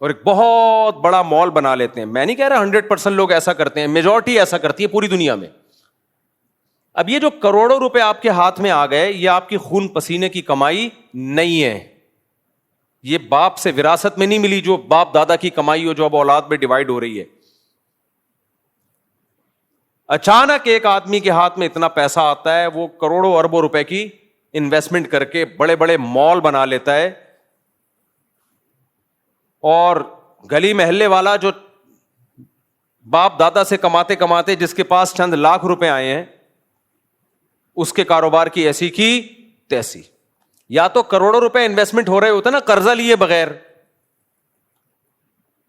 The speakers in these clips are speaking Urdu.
اور ایک بہت بڑا مال بنا لیتے ہیں. میں نہیں کہہ رہا 100% لوگ ایسا کرتے ہیں, میجورٹی ایسا کرتی ہے پوری دنیا میں. اب یہ جو کروڑوں روپے آپ کے ہاتھ میں آ گئے, یہ آپ کی خون پسینے کی کمائی نہیں ہے, یہ باپ سے وراثت میں نہیں ملی جو باپ دادا کی کمائی ہو جو اب اولاد میں ڈیوائڈ ہو رہی ہے. اچانک ایک آدمی کے ہاتھ میں اتنا پیسہ آتا ہے, وہ کروڑوں اربوں روپے کی انویسٹمنٹ کر کے بڑے بڑے مال بنا لیتا ہے, اور گلی محلے والا جو باپ دادا سے کماتے کماتے جس کے پاس چند لاکھ روپے آئے ہیں, اس کے کاروبار کی ایسی کی تیسی. یا تو کروڑوں روپے انویسٹمنٹ ہو رہے ہوتے نا قرضہ لیے بغیر.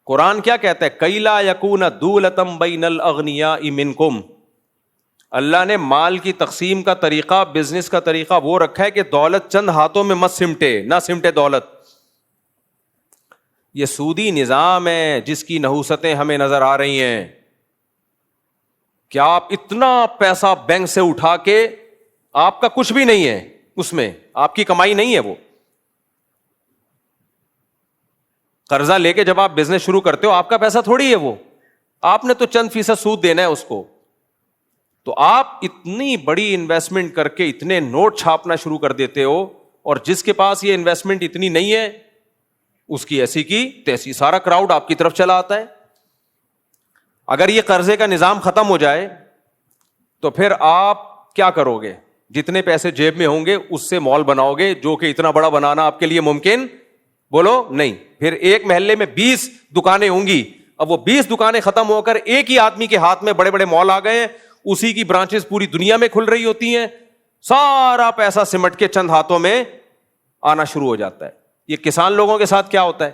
قرآن کیا کہتا ہے, کئی لا یکون دولتم بین الاغنیاء منکم. اللہ نے مال کی تقسیم کا طریقہ, بزنس کا طریقہ وہ رکھا ہے کہ دولت چند ہاتھوں میں مت سمٹے, نہ سمٹے دولت. یہ سودی نظام ہے جس کی نحوستیں ہمیں نظر آ رہی ہیں. کیا آپ اتنا پیسہ بینک سے اٹھا کے, آپ کا کچھ بھی نہیں ہے اس میں, آپ کی کمائی نہیں ہے, وہ قرضہ لے کے جب آپ بزنس شروع کرتے ہو آپ کا پیسہ تھوڑی ہے وہ, آپ نے تو چند فیصد سود دینا ہے اس کو. تو آپ اتنی بڑی انویسٹمنٹ کر کے اتنے نوٹ چھاپنا شروع کر دیتے ہو, اور جس کے پاس یہ انویسٹمنٹ اتنی نہیں ہے اس کی ایسی کی تیسی, سارا کراؤڈ آپ کی طرف چلا آتا ہے. اگر یہ قرضے کا نظام ختم ہو جائے تو پھر آپ کیا کرو گے؟ جتنے پیسے جیب میں ہوں گے اس سے مال بناؤ گے, جو کہ اتنا بڑا بنانا آپ کے لیے ممکن بولو نہیں. پھر ایک محلے میں 20 دکانیں ہوں گی, اب وہ 20 دکانیں ختم ہو کر ایک ہی آدمی کے ہاتھ میں بڑے بڑے مال آ گئے ہیں, اسی کی برانچز پوری دنیا میں کھل رہی ہوتی ہیں, سارا پیسہ سمٹ کے چند ہاتھوں میں آنا شروع ہو جاتا ہے. یہ کسان لوگوں کے ساتھ کیا ہوتا ہے؟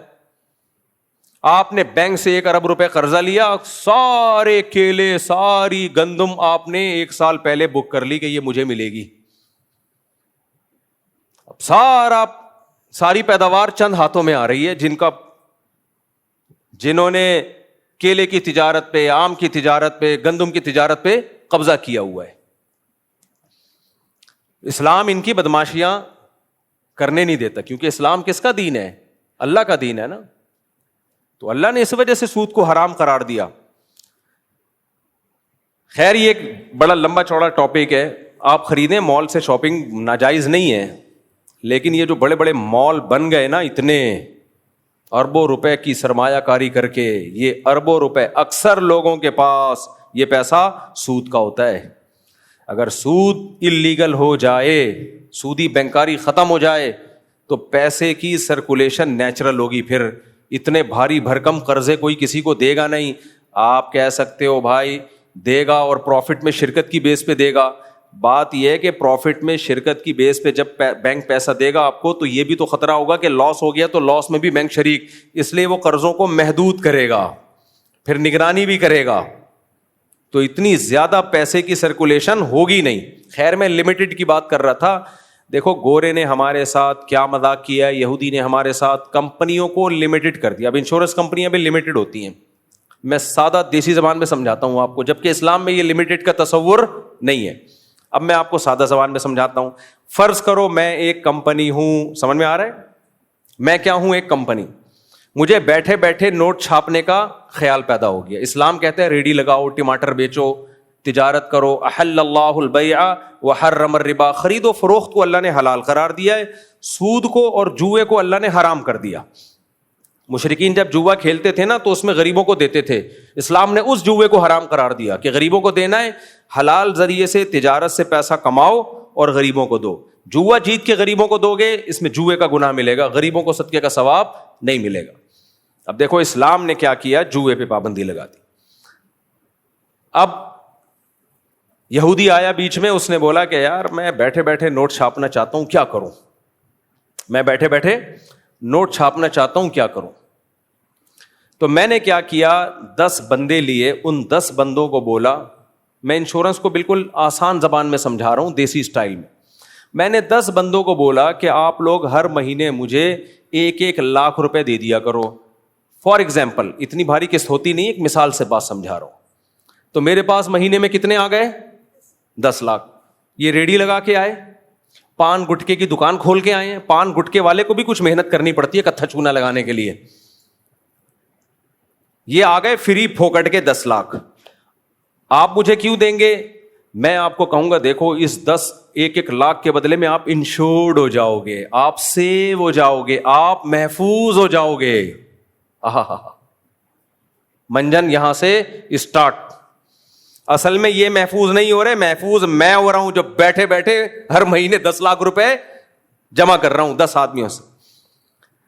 آپ نے بینک سے 1 ارب روپے قرضہ لیا, سارے کیلے ساری گندم آپ نے 1 سال پہلے بک کر لی کہ یہ مجھے ملے گی. اب ساری پیداوار چند ہاتھوں میں آ رہی ہے, جنہوں نے کیلے کی تجارت پہ, آم کی تجارت پہ, گندم کی تجارت پہ قبضہ کیا ہوا ہے. اسلام ان کی بدماشیاں کرنے نہیں دیتا, کیونکہ اسلام کس کا دین ہے؟ اللہ کا دین ہے نا. تو اللہ نے اس وجہ سے سود کو حرام قرار دیا. خیر یہ ایک بڑا لمبا چوڑا ٹاپک ہے. آپ خریدیں مال سے, شاپنگ ناجائز نہیں ہے, لیکن یہ جو بڑے بڑے مال بن گئے نا اتنے اربوں روپے کی سرمایہ کاری کر کے, یہ اربوں روپے اکثر لوگوں کے پاس یہ پیسہ سود کا ہوتا ہے. اگر سود اللیگل ہو جائے, سودی بینکاری ختم ہو جائے تو پیسے کی سرکولیشن نیچرل ہوگی. پھر اتنے بھاری بھرکم قرضے کوئی کسی کو دے گا نہیں. آپ کہہ سکتے ہو بھائی دے گا اور پروفٹ میں شرکت کی بیس پہ دے گا. بات یہ ہے کہ پروفٹ میں شرکت کی بیس پہ جب بینک پیسہ دے گا آپ کو, تو یہ بھی تو خطرہ ہوگا کہ لاس ہو گیا تو لاس میں بھی بینک شریک, اس لیے وہ قرضوں کو محدود کرے گا, پھر نگرانی بھی کرے گا. تو اتنی زیادہ پیسے کی سرکولیشن ہوگی نہیں. خیر میں لمیٹڈ کی بات کر رہا تھا. دیکھو گورے نے ہمارے ساتھ کیا مذاق کیا, یہودی نے ہمارے ساتھ کمپنیوں کو لمیٹڈ کر دیا. اب انشورنس کمپنیاں بھی لمیٹڈ ہوتی ہیں, میں سادہ دیسی زبان میں سمجھاتا ہوں آپ کو, جبکہ اسلام میں یہ لمیٹڈ کا تصور نہیں ہے. اب میں آپ کو سادہ زبان میں سمجھاتا ہوں. فرض کرو میں ایک کمپنی ہوں, سمجھ میں آ رہا ہے؟ میں کیا ہوں؟ ایک کمپنی. مجھے بیٹھے بیٹھے نوٹ چھاپنے کا خیال پیدا ہو گیا. اسلام کہتے ہیں ریڈی لگاؤ, ٹماٹر بیچو, تجارت کرو. احل اللہ البیع وحرم الربا, خرید و فروخت کو اللہ نے حلال قرار دیا ہے, سود کو اور جوئے کو اللہ نے حرام کر دیا. مشرکین جب جوا کھیلتے تھے نا تو اس میں غریبوں کو دیتے تھے. اسلام نے اس جوئے کو حرام قرار دیا کہ غریبوں کو دینا ہے, حلال ذریعے سے تجارت سے پیسہ کماؤ اور غریبوں کو دو. جوا جیت کے غریبوں کو دو گے, اس میں جوئے کا گناہ ملے گا, غریبوں کو صدقے کا ثواب نہیں ملے گا. اب دیکھو اسلام نے کیا کیا, جوئے پہ پابندی لگا دی. اب یہودی آیا بیچ میں, اس نے بولا کہ یار میں بیٹھے بیٹھے نوٹ چھاپنا چاہتا ہوں, کیا کروں؟ میں بیٹھے بیٹھے نوٹ چھاپنا چاہتا ہوں, کیا کروں؟ تو میں نے کیا کیا, 10 بندے لیے, ان 10 بندوں کو بولا, میں انشورنس کو بالکل آسان زبان میں سمجھا رہا ہوں, دیسی اسٹائل میں. میں نے 10 بندوں کو بولا کہ آپ لوگ ہر مہینے مجھے 1-1 لاکھ روپے دے دیا کرو. فار ایگزامپل, اتنی بھاری قسط ہوتی نہیں, ایک مثال سے بات سمجھا رہا ہوں. تو میرے پاس مہینے میں کتنے آ گئے؟ 10 لاکھ. یہ ریڈی لگا کے آئے, پان گٹکے کی دکان کھول کے آئے ہیں. پان گٹکے والے کو بھی کچھ محنت کرنی پڑتی ہے کتھا چونا لگانے کے لیے. یہ آ گئے فری پھوکٹ کے 10 لاکھ. آپ مجھے کیوں دیں گے؟ میں آپ کو کہوں گا دیکھو اس 1 لاکھ کے بدلے میں آپ انشورڈ ہو جاؤ گے, آپ سیو ہو جاؤ گے, آپ محفوظ ہو جاؤ گے. منجن یہاں سے اسٹارٹ. اصل میں یہ محفوظ نہیں ہو رہے, محفوظ میں ہو رہا ہوں جو بیٹھے بیٹھے ہر مہینے 10 لاکھ روپے جمع کر رہا ہوں 10 آدمیوں سے.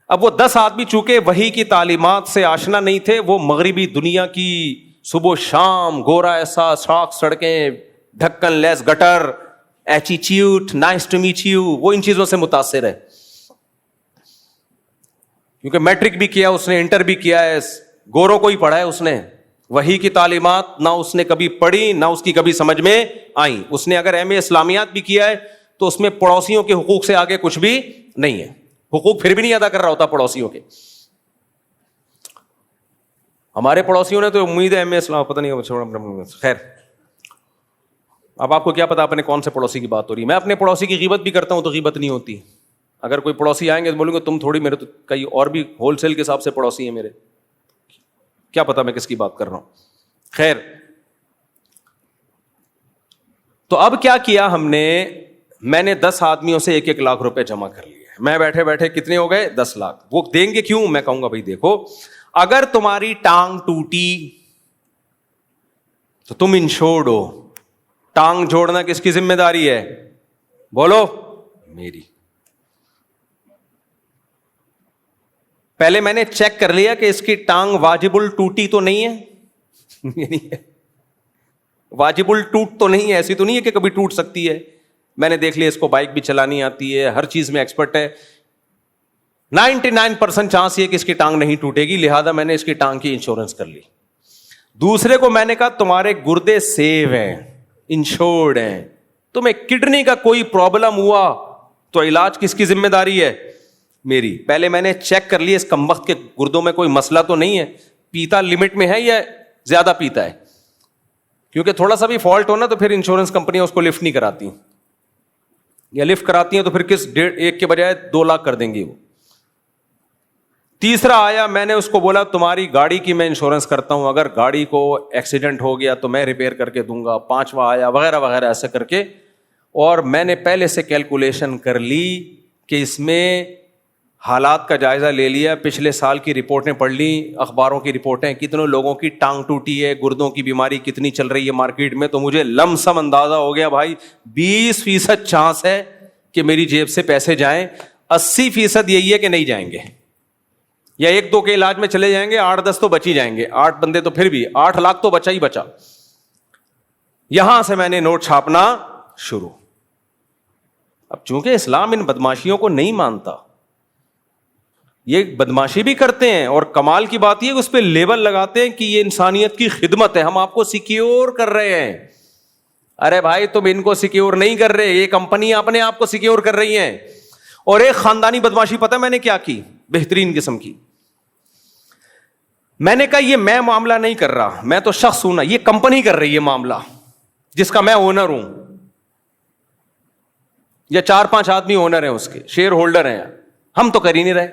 اب وہ 10 آدمی چونکہ وحی کی تعلیمات سے آشنا نہیں تھے, وہ مغربی دنیا کی صبح و شام گورا ایسا, شاخ سڑکیں, ڈھکن لیس گٹر, attitude, nice to meet you, وہ ان چیزوں سے متاثر ہے کیونکہ میٹرک بھی کیا اس نے, انٹر بھی کیا ہے, گوروں کو ہی پڑھا ہے اس نے. وحی کی تعلیمات نہ اس نے کبھی پڑھی نہ اس کی کبھی سمجھ میں آئی. اس نے اگر ایم اے اسلامیات بھی کیا ہے تو اس میں پڑوسیوں کے حقوق سے آگے کچھ بھی نہیں ہے, حقوق پھر بھی نہیں ادا کر رہا ہوتا پڑوسیوں کے. ہمارے پڑوسیوں نے تو امید ہے ایم اے اسلام, پتہ نہیں, خیر اب آپ کو کیا پتا اپنے کون سے پڑوسی کی بات ہو رہی ہے. میں اپنے پڑوسی کی غیبت بھی کرتا ہوں تو غیبت نہیں ہوتی. اگر کوئی پڑوسی آئیں گے تو بولوں گے تم تھوڑی, میرے تو کئی اور بھی ہول سیل کے حساب سے پڑوسی ہیں میرے, کیا پتا میں کس کی بات کر رہا ہوں. خیر, تو اب کیا کیا ہم نے, میں نے 10 آدمیوں سے 1 لاکھ روپے جمع کر لیے. میں بیٹھے بیٹھے کتنے ہو گئے 10 لاکھ. وہ دیں گے کیوں؟ میں کہوں گا بھائی دیکھو اگر تمہاری ٹانگ ٹوٹی تو تم انشورڈ ہو. ٹانگ جوڑنا کس کی ذمہ داری ہے؟ بولو, میری. پہلے میں نے چیک کر لیا کہ اس کی ٹانگ واجبل ٹوٹی تو نہیں ہے, واجبل ٹوٹ تو نہیں ہے, ایسی تو نہیں ہے کہ کبھی ٹوٹ سکتی ہے. میں نے دیکھ لیا اس کو بائک بھی چلانی آتی ہے, ہر چیز میں ایکسپرٹ ہے, 99% چانس یہ کہ اس کی ٹانگ نہیں ٹوٹے گی, لہذا میں نے اس کی ٹانگ کی انشورنس کر لی. دوسرے کو میں نے کہا تمہارے گردے سیو ہیں, انشورڈ ہیں, تمہیں کڈنی کا کوئی پرابلم ہوا تو علاج کس کی ذمہ داری ہے؟ میری. پہلے میں نے چیک کر لیا اس کمبخت کے گردوں میں کوئی مسئلہ تو نہیں ہے, پیتا لمٹ میں ہے یا زیادہ پیتا ہے, کیونکہ تھوڑا سا بھی فالٹ ہونا تو پھر انشورنس کمپنیاں اس کو لفٹ نہیں کراتی, یا لفٹ کراتی ہیں تو پھر کس 1 کے بجائے 2 لاکھ کر دیں گی وہ. تیسرا آیا, میں نے اس کو بولا تمہاری گاڑی کی میں انشورنس کرتا ہوں, اگر گاڑی کو ایکسیڈنٹ ہو گیا تو میں ریپیئر کر کے دوں گا. 5واں آیا وغیرہ وغیرہ ایسے کر کے, اور میں نے پہلے سے کیلکولیشن کر لی کہ اس میں حالات کا جائزہ لے لیا, پچھلے سال کی رپورٹیں پڑھ لی, اخباروں کی رپورٹیں, کتنے لوگوں کی ٹانگ ٹوٹی ہے, گردوں کی بیماری کتنی چل رہی ہے مارکیٹ میں, تو مجھے لم سم اندازہ ہو گیا بھائی 20% چانس ہے کہ میری جیب سے پیسے جائیں, 80% یہی ہے کہ نہیں جائیں گے, یا 1-2 کے علاج میں چلے جائیں گے, 8-10 تو بچ ہی جائیں گے, 8 بندے تو پھر بھی 8 لاکھ تو بچا ہی بچا. یہاں سے میں نے نوٹ چھاپنا شروع. اب چونکہ اسلام ان بدماشیوں کو نہیں مانتا, یہ بدماشی بھی کرتے ہیں, اور کمال کی بات یہ اس پہ لیبل لگاتے ہیں کہ یہ انسانیت کی خدمت ہے, ہم آپ کو سیکیور کر رہے ہیں. ارے بھائی تم ان کو سیکیور نہیں کر رہے, یہ کمپنی اپنے آپ کو سیکیور کر رہی ہیں. اور ایک خاندانی بدماشی پتہ میں نے کیا کی, بہترین قسم کی. میں نے کہا یہ میں معاملہ نہیں کر رہا, میں تو شخص ہوں نا, یہ کمپنی کر رہی ہے معاملہ جس کا میں اونر ہوں, یا 4-5 آدمی اونر ہیں, اس کے شیئر ہولڈر ہیں, ہم تو کر ہی نہیں رہے.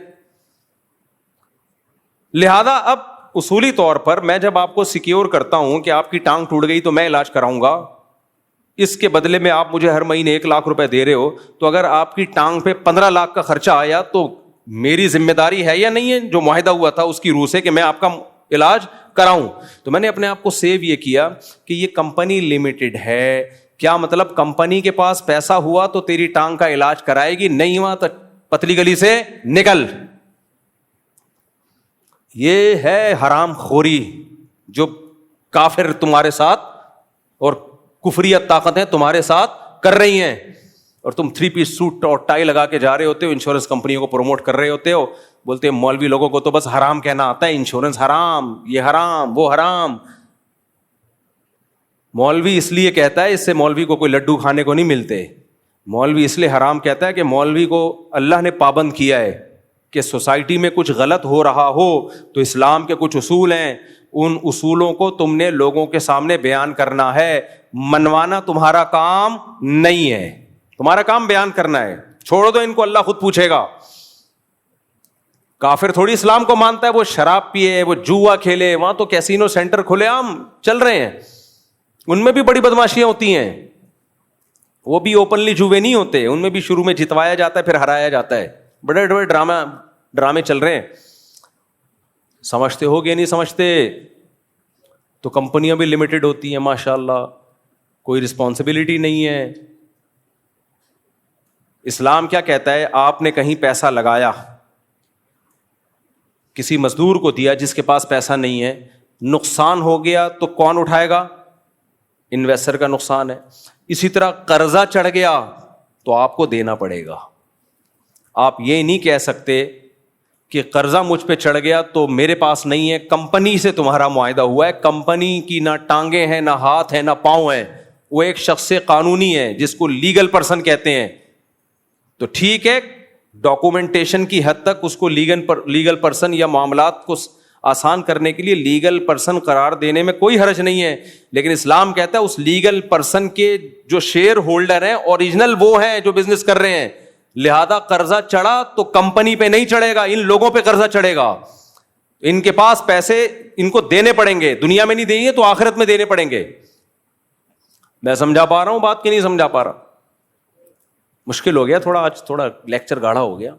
لہذا اب اصولی طور پر میں جب آپ کو سیکیور کرتا ہوں کہ آپ کی ٹانگ ٹوٹ گئی تو میں علاج کراؤں گا, اس کے بدلے میں آپ مجھے ہر مہینے 1 لاکھ روپے دے رہے ہو, تو اگر آپ کی ٹانگ پہ 15 لاکھ کا خرچہ آیا تو میری ذمہ داری ہے یا نہیں ہے, جو معاہدہ ہوا تھا اس کی روح سے, کہ میں آپ کا علاج کراؤں. تو میں نے اپنے آپ کو سیو یہ کیا کہ یہ کمپنی لمیٹڈ ہے. کیا مطلب؟ کمپنی کے پاس پیسہ ہوا تو تیری ٹانگ کا علاج کرائے گی, نہیں ہوا تو پتلی گلی سے نکل. یہ ہے حرام خوری جو کافر تمہارے ساتھ اور کفریت طاقتیں تمہارے ساتھ کر رہی ہیں, اور تم 3 پیس سوٹ اور ٹائی لگا کے جا رہے ہوتے ہو, انشورنس کمپنیوں کو پروموٹ کر رہے ہوتے ہو, بولتے ہیں مولوی لوگوں کو تو بس حرام کہنا آتا ہے, انشورنس حرام, یہ حرام, وہ حرام. مولوی اس لیے کہتا ہے, اس سے مولوی کو کوئی لڈو کھانے کو نہیں ملتے. مولوی اس لیے حرام کہتا ہے کہ مولوی کو اللہ نے پابند کیا ہے کہ سوسائٹی میں کچھ غلط ہو رہا ہو تو اسلام کے کچھ اصول ہیں, ان اصولوں کو تم نے لوگوں کے سامنے بیان کرنا ہے. منوانا تمہارا کام نہیں ہے, تمہارا کام بیان کرنا ہے. چھوڑ دو ان کو, اللہ خود پوچھے گا. کافر تھوڑی اسلام کو مانتا ہے, وہ شراب پیے, وہ جوا کھیلے, وہاں تو کیسینو سینٹر کھلے عام چل رہے ہیں, ان میں بھی بڑی بدماشیاں ہوتی ہیں, وہ بھی اوپنلی جوے نہیں ہوتے, ان میں بھی شروع میں جتوایا جاتا ہے پھر ہرایا جاتا ہے, بڑے بڑے ڈرامے چل رہے ہیں. سمجھتے ہو گے نہیں سمجھتے, تو کمپنیاں بھی لمیٹڈ ہوتی ہیں ماشاء اللہ, کوئی رسپانسبلٹی نہیں ہے. اسلام کیا کہتا ہے, آپ نے کہیں پیسہ لگایا, کسی مزدور کو دیا جس کے پاس پیسہ نہیں ہے, نقصان ہو گیا تو کون اٹھائے گا؟ انویسٹر کا نقصان ہے. اسی طرح قرضہ چڑھ گیا تو آپ کو دینا پڑے گا. آپ یہ نہیں کہہ سکتے کہ قرضہ مجھ پہ چڑھ گیا تو میرے پاس نہیں ہے, کمپنی سے تمہارا معاہدہ ہوا ہے, کمپنی کی نہ ٹانگیں ہیں نہ ہاتھ ہیں نہ پاؤں ہیں, وہ ایک شخص قانونی ہے جس کو لیگل پرسن کہتے ہیں. تو ٹھیک ہے, ڈاکومنٹیشن کی حد تک اس کو لیگل پرسن یا معاملات کو آسان کرنے کے لیے لیگل پرسن قرار دینے میں کوئی حرج نہیں ہے, لیکن اسلام کہتا ہے اس لیگل پرسن کے جو شیئر ہولڈر ہیں اوریجنل وہ ہیں جو بزنس کر رہے ہیں, لہذا قرضہ چڑھا تو کمپنی پہ نہیں چڑھے گا, ان لوگوں پہ قرضہ چڑھے گا. ان کے پاس پیسے ان کو دینے پڑیں گے, دنیا میں نہیں دیں گے تو آخرت میں دینے پڑیں گے. میں سمجھا پا رہا ہوں بات کہ نہیں سمجھا پا رہا؟ مشکل ہو گیا تھوڑا, آج تھوڑا لیکچر گاڑھا ہو گیا.